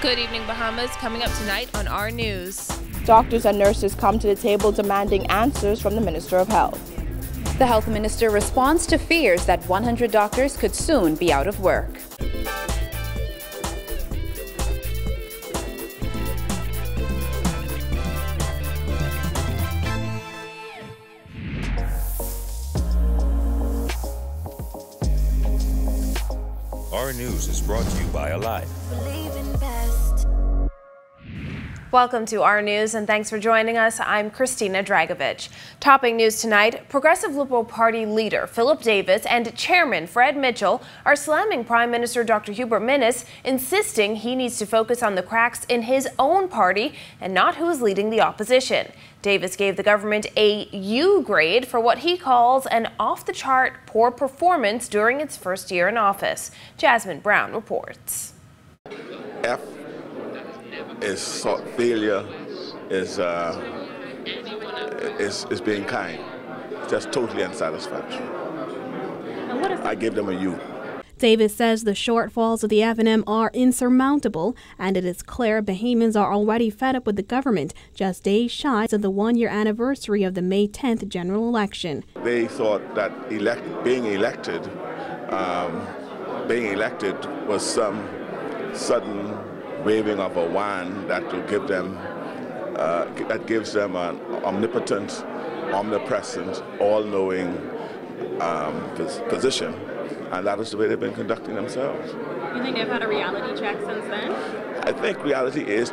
Good evening, Bahamas. Coming up tonight on our news. Doctors and nurses come to the table demanding answers from the Minister of Health. The health minister responds to fears that 100 doctors could soon be out of work. Our news is brought to you by Alive. Welcome to our news and thanks for joining us. I'm Christina Dragovich. Topping news tonight, Progressive Liberal Party leader Philip Davis and Chairman Fred Mitchell are slamming Prime Minister Dr. Hubert Minnis, insisting he needs to focus on the cracks in his own party and not who is leading the opposition. Davis gave the government a U grade for what he calls an off-the-chart poor performance during its first year in office. Jasmine Brown reports. F is failure, is being kind, just totally unsatisfactory. I give them a U. Davis says the shortfalls of the F&M are insurmountable, and it is clear Bahamians are already fed up with the government just days shy of the one-year anniversary of the May 10th general election. They thought that being elected was some sudden waving of a wand that will give them, that gives them an omnipotent, omnipresent, all-knowing position. And that is the way they've been conducting themselves. You think they've had a reality check since then? I think reality is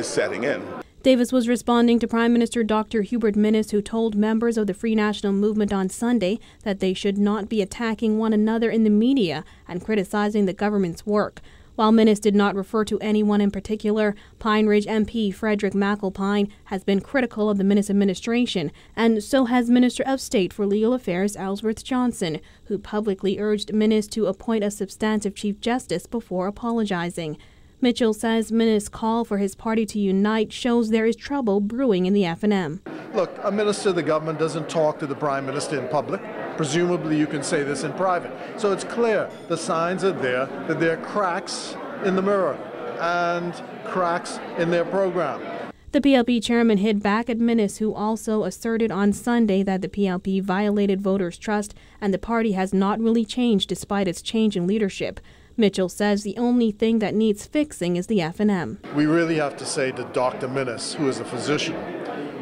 setting in. Davis was responding to Prime Minister Dr. Hubert Minnis, who told members of the Free National Movement on Sunday that they should not be attacking one another in the media and criticizing the government's work. While Minnis did not refer to anyone in particular, Pine Ridge MP Frederick McAlpine has been critical of the Minnis administration, and so has Minister of State for Legal Affairs Ellsworth Johnson, who publicly urged Minnis to appoint a substantive Chief Justice before apologizing. Mitchell says Minnis' call for his party to unite shows there is trouble brewing in the F&M. Look, a minister of the government doesn't talk to the Prime Minister in public. Presumably you can say this in private. So it's clear the signs are there that there are cracks in the mirror and cracks in their program. The PLP chairman hit back at Minnis, who also asserted on Sunday that the PLP violated voters' trust and the party has not really changed despite its change in leadership. Mitchell says the only thing that needs fixing is the F&M. We really have to say to Dr. Minnis, who is a physician,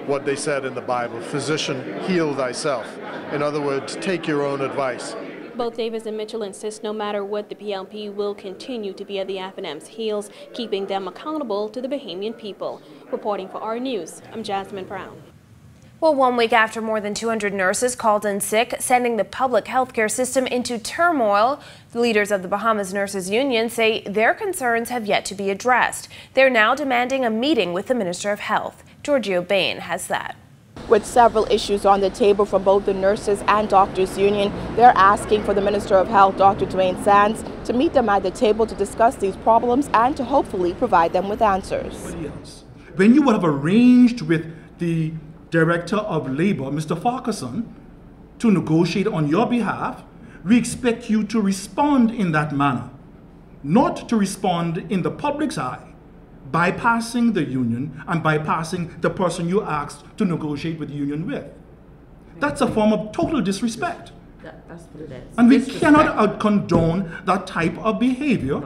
what they said in the Bible, physician, heal thyself. In other words, take your own advice. Both Davis and Mitchell insist no matter what, the PLP will continue to be at the F&M's heels, keeping them accountable to the Bahamian people. Reporting for our news, I'm Jasmine Brown. Well, 1 week after more than 200 nurses called in sick, sending the public healthcare system into turmoil, the leaders of the Bahamas Nurses Union say their concerns have yet to be addressed. They're now demanding a meeting with the Minister of Health. Giorgio Bain has that. With several issues on the table from both the Nurses and Doctors Union, they're asking for the Minister of Health, Dr. Dwayne Sands, to meet them at the table to discuss these problems and to hopefully provide them with answers. When you would have arranged with the Director of Labor, Mr. Farquharson, to negotiate on your behalf, we expect you to respond in that manner, not to respond in the public's eye, bypassing the union and bypassing the person you asked to negotiate with the union with. That's a form of total disrespect. That's what it is. And we cannot condone that type of behavior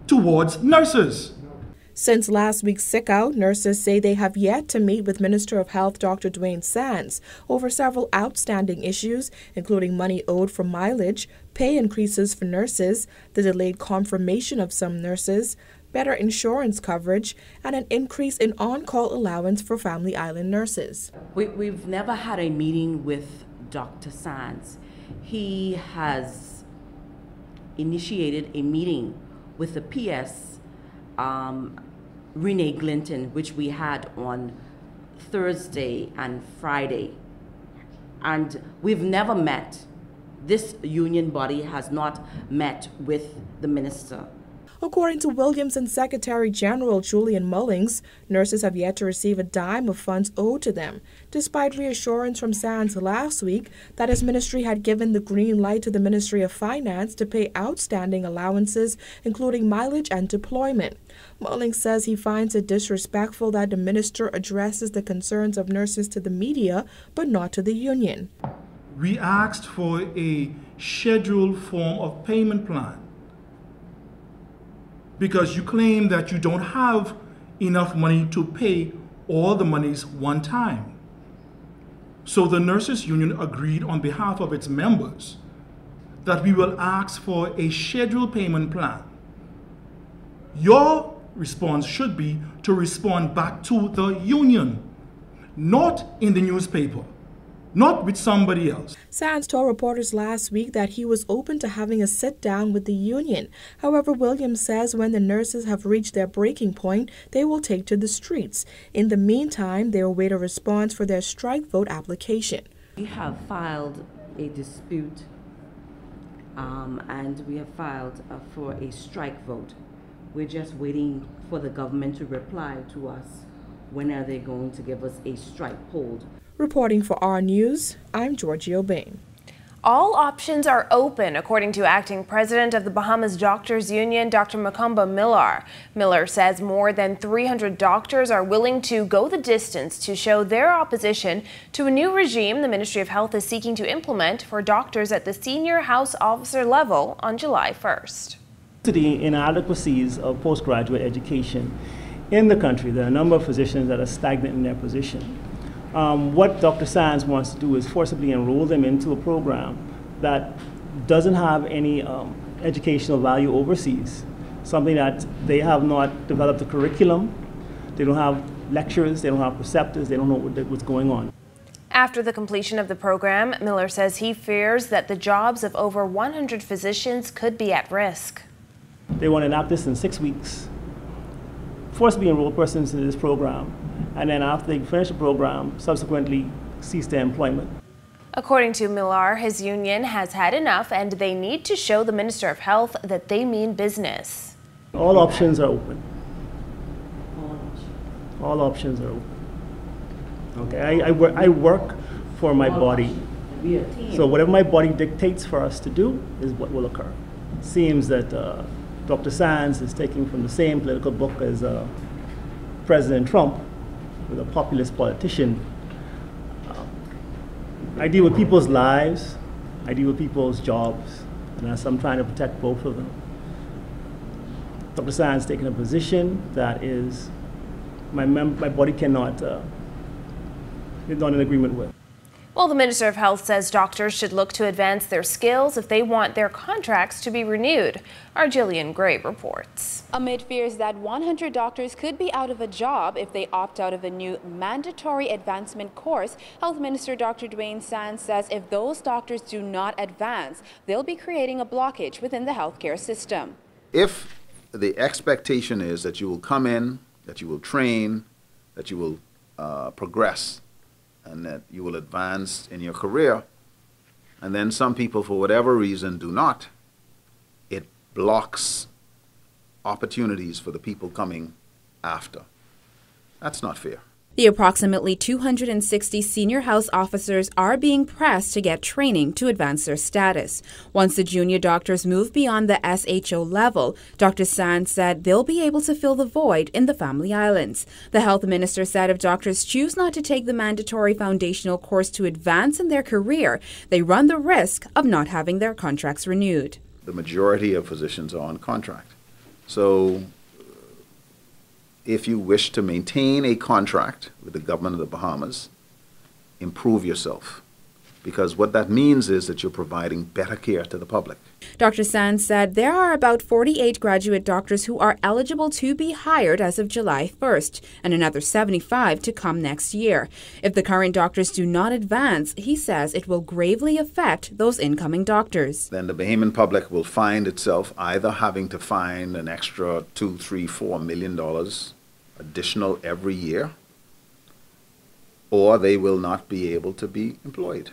towards nurses. Since last week's sick out, nurses say they have yet to meet with Minister of Health Dr. Dwayne Sands over several outstanding issues, including money owed for mileage, pay increases for nurses, the delayed confirmation of some nurses, better insurance coverage, and an increase in on-call allowance for Family Island nurses. We've never had a meeting with Dr. Sands. He has initiated a meeting with the PS Renee Glinton, which we had on Thursday and Friday. And we've never met. This union body has not met with the minister. According to Williamson Secretary General Julian Mullings, nurses have yet to receive a dime of funds owed to them, despite reassurance from Sands last week that his ministry had given the green light to the Ministry of Finance to pay outstanding allowances, including mileage and deployment. Mullings says he finds it disrespectful that the minister addresses the concerns of nurses to the media, but not to the union. We asked for a scheduled form of payment plan because you claim that you don't have enough money to pay all the monies one time. So the nurses union agreed on behalf of its members that we will ask for a scheduled payment plan. Your response should be to respond back to the union, not in the newspaper, not with somebody else. Sands told reporters last week that he was open to having a sit-down with the union. However, Williams says when the nurses have reached their breaking point, they will take to the streets. In the meantime, they will wait a response for their strike vote application. We have filed a dispute and we have filed for a strike vote. We're just waiting for the government to reply to us. When are they going to give us a strike hold? Reporting for R News, I'm Georgio Bain. All options are open, according to Acting President of the Bahamas Doctors Union, Dr. Makumba Millar. Miller says more than 300 doctors are willing to go the distance to show their opposition to a new regime the Ministry of Health is seeking to implement for doctors at the senior house officer level on July 1st. The inadequacies of postgraduate education in the country. There are a number of physicians that are stagnant in their position. What Dr. Sands wants to do is forcibly enroll them into a program that doesn't have any educational value overseas, something that they have not developed a curriculum, they don't have lecturers, they don't have preceptors, they don't know what's going on. After the completion of the program, Miller says he fears that the jobs of over 100 physicians could be at risk. They want to enact this in 6 weeks, forcibly enroll persons into this program, and then after they finish the program, subsequently cease their employment. According to Millar, his union has had enough and they need to show the Minister of Health that they mean business. All options are open. All options are open. Okay, I work for my body. So whatever my body dictates for us to do is what will occur. Seems that Dr. Sands is taking from the same political book as President Trump, with a populist politician. I deal with people's lives, I deal with people's jobs, and as I'm trying to protect both of them. Dr. Sands taking a position that is my body cannot, is not in agreement with. Well, the Minister of Health says doctors should look to advance their skills if they want their contracts to be renewed. Our Jillian Gray reports. Amid fears that 100 doctors could be out of a job if they opt out of a new mandatory advancement course, Health Minister Dr. Dwayne Sands says if those doctors do not advance, they'll be creating a blockage within the healthcare system. If the expectation is that you will come in, that you will train, that you will progress, and that you will advance in your career, and then some people, for whatever reason, do not, it blocks opportunities for the people coming after. That's not fair. The approximately 260 senior house officers are being pressed to get training to advance their status. Once the junior doctors move beyond the SHO level, Dr. Sands said they'll be able to fill the void in the Family Islands. The health minister said if doctors choose not to take the mandatory foundational course to advance in their career, they run the risk of not having their contracts renewed. The majority of physicians are on contract. So if you wish to maintain a contract with the government of the Bahamas, improve yourself. Because what that means is that you're providing better care to the public. Dr. Sands said there are about 48 graduate doctors who are eligible to be hired as of July 1st, and another 75 to come next year. If the current doctors do not advance, he says it will gravely affect those incoming doctors. Then the Bahamian public will find itself either having to find an extra $2, $3, $4 million additional every year, or they will not be able to be employed.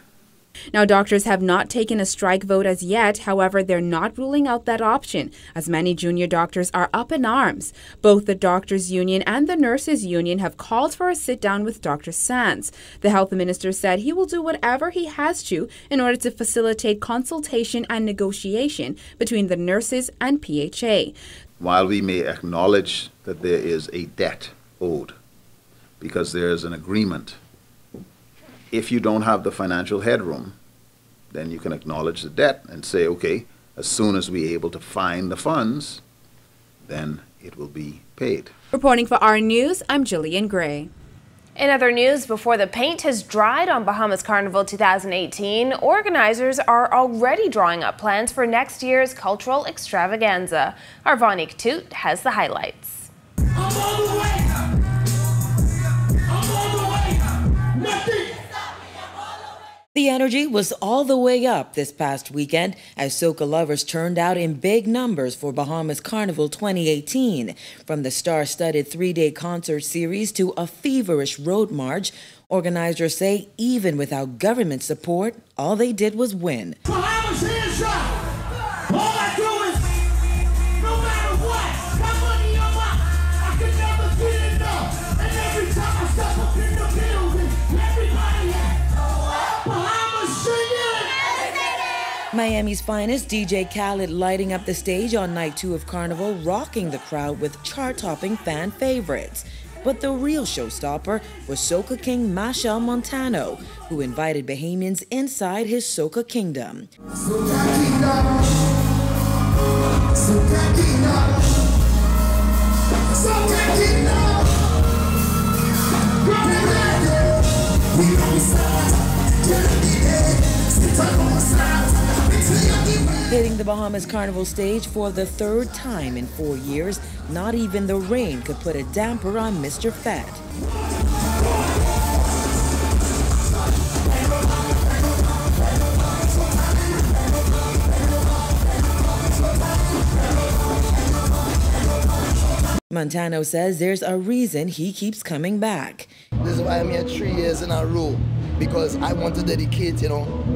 Now, doctors have not taken a strike vote as yet. However, they're not ruling out that option, as many junior doctors are up in arms. Both the Doctors Union and the Nurses Union have called for a sit-down with Dr. Sands. The health minister said he will do whatever he has to in order to facilitate consultation and negotiation between the nurses and PHA. While we may acknowledge that there is a debt owed, because there is an agreement, if you don't have the financial headroom, then you can acknowledge the debt and say, okay, as soon as we're able to find the funds, then it will be paid. Reporting for Our News, I'm Jillian Gray. In other news, before the paint has dried on Bahamas Carnival 2018, organizers are already drawing up plans for next year's cultural extravaganza. Our Vonique Toot has the highlights. The energy was all the way up this past weekend as soca lovers turned out in big numbers for Bahamas Carnival 2018. From the star-studded 3-day concert series to a feverish road march, organizers say even without government support, all they did was win. Bahamas hands up! All I do is, no matter what, got money on my, I can never get enough. And every time I step up in the building, everybody Bahamas singing! Miami's finest, DJ Khaled, lighting up the stage on night 2 of Carnival, rocking the crowd with chart-topping fan favorites. But the real showstopper was Soca King Machel Montano, who invited Bahamians inside his Soca kingdom. Hitting the Bahamas Carnival stage for the 3rd time in 4 years, not even the rain could put a damper on Mr. Fat. Montano says there's a reason he keeps coming back. This is why I'm here 3 years in a row, because I want to dedicate,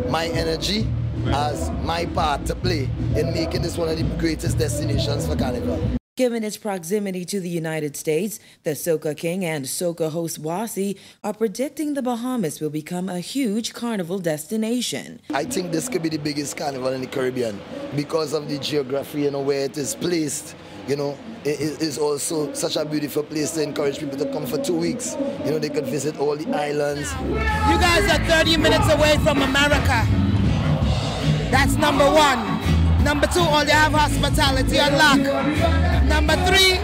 my energy as my part to play in making this one of the greatest destinations for Carnival. Given its proximity to the United States, the Soca King and Soca host Wasi are predicting the Bahamas will become a huge carnival destination. I think this could be the biggest carnival in the Caribbean because of the geography, where it is placed. It is also such a beautiful place to encourage people to come for 2 weeks. They could visit all the islands. You guys are 30 minutes away from America. That's number 1. Number 2, all they have hospitality on lock. Number 3,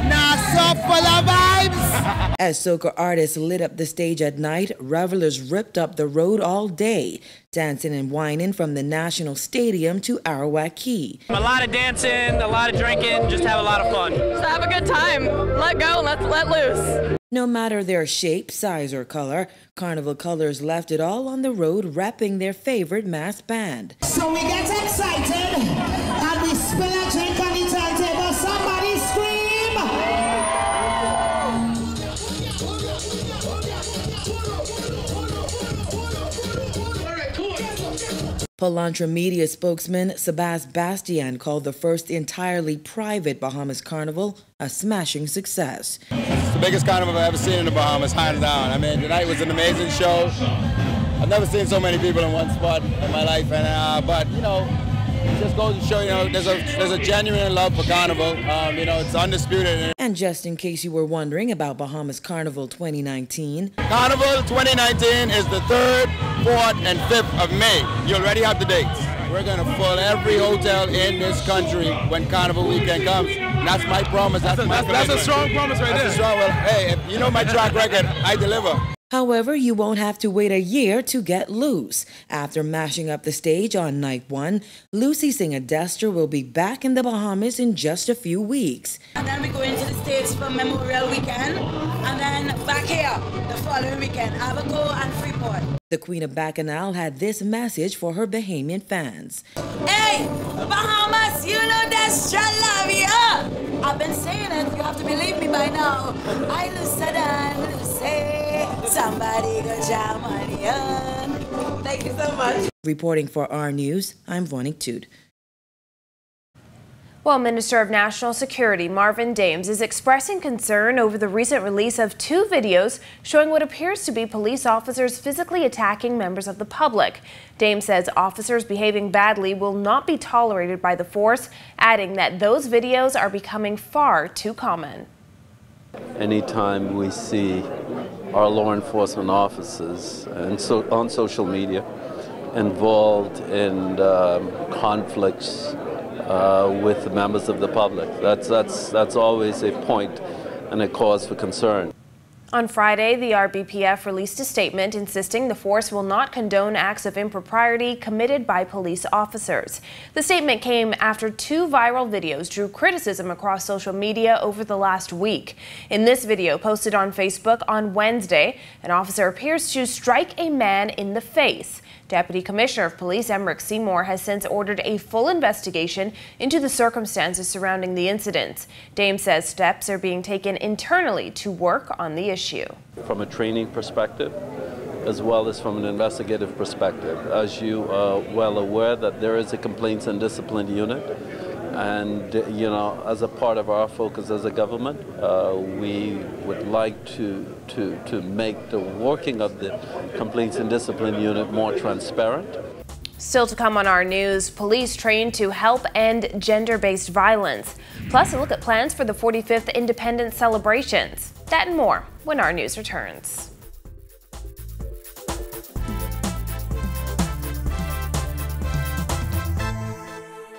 Nassau full of vibes. As soca artists lit up the stage at night, revelers ripped up the road all day, dancing and whining from the National Stadium to Arawak Key. A lot of dancing, a lot of drinking, just have a lot of fun. Just have a good time. Let go, let loose. No matter their shape, size, or color, Carnival Colors left it all on the road repping their favorite mass band. So we get excited and we spill a drink on the turntable. Somebody scream! Palantra Media spokesman Sebas Bastian called the first entirely private Bahamas Carnival a smashing success. It's the biggest carnival I've ever seen in the Bahamas, hands down. I mean, tonight was an amazing show. I've never seen so many people in one spot in my life, but it just goes to show, there's a genuine love for Carnival. It's undisputed. And just in case you were wondering about Bahamas Carnival 2019. Carnival 2019 is the 3rd, 4th, and 5th of May. You already have the dates. We're going to fill every hotel in this country when Carnival weekend comes. And that's my promise. That's a strong promise right there. Well, hey, if you know my track record, I deliver. However, you won't have to wait a year to get loose. After mashing up the stage on night 1, Lucy Singer-Dester will be back in the Bahamas in just a few weeks. And then we go into the States for Memorial Weekend, and then back here the following weekend, Abaco and Freeport. The Queen of Bacchanal had this message for her Bahamian fans. Hey, Bahamas, Destra love you. I've been saying it, you have to believe me by now. I looser than Lucy. Somebody go jam money on. Thank you so much. Reporting for our News, I'm Vonik Toot. Well, Minister of National Security Marvin Dames is expressing concern over the recent release of 2 videos showing what appears to be police officers physically attacking members of the public. Dames says officers behaving badly will not be tolerated by the force, adding that those videos are becoming far too common. Anytime we see our law enforcement officers and on social media involved in conflicts with members of the public, that's always a point and a cause for concern. On Friday, the RBPF released a statement insisting the force will not condone acts of impropriety committed by police officers. The statement came after 2 viral videos drew criticism across social media over the last week. In this video posted on Facebook on Wednesday, an officer appears to strike a man in the face. Deputy Commissioner of Police Emerick Seymour has since ordered a full investigation into the circumstances surrounding the incident. Dames says steps are being taken internally to work on the issue. From a training perspective, as well as from an investigative perspective, as you are well aware that there is a complaints and discipline unit, and as a part of our focus as a government, we would like to make the working of the complaints and discipline unit more transparent. Still to come on our news, police trained to help end gender-based violence. Plus, a look at plans for the 45th Independence celebrations. That and more when our news returns.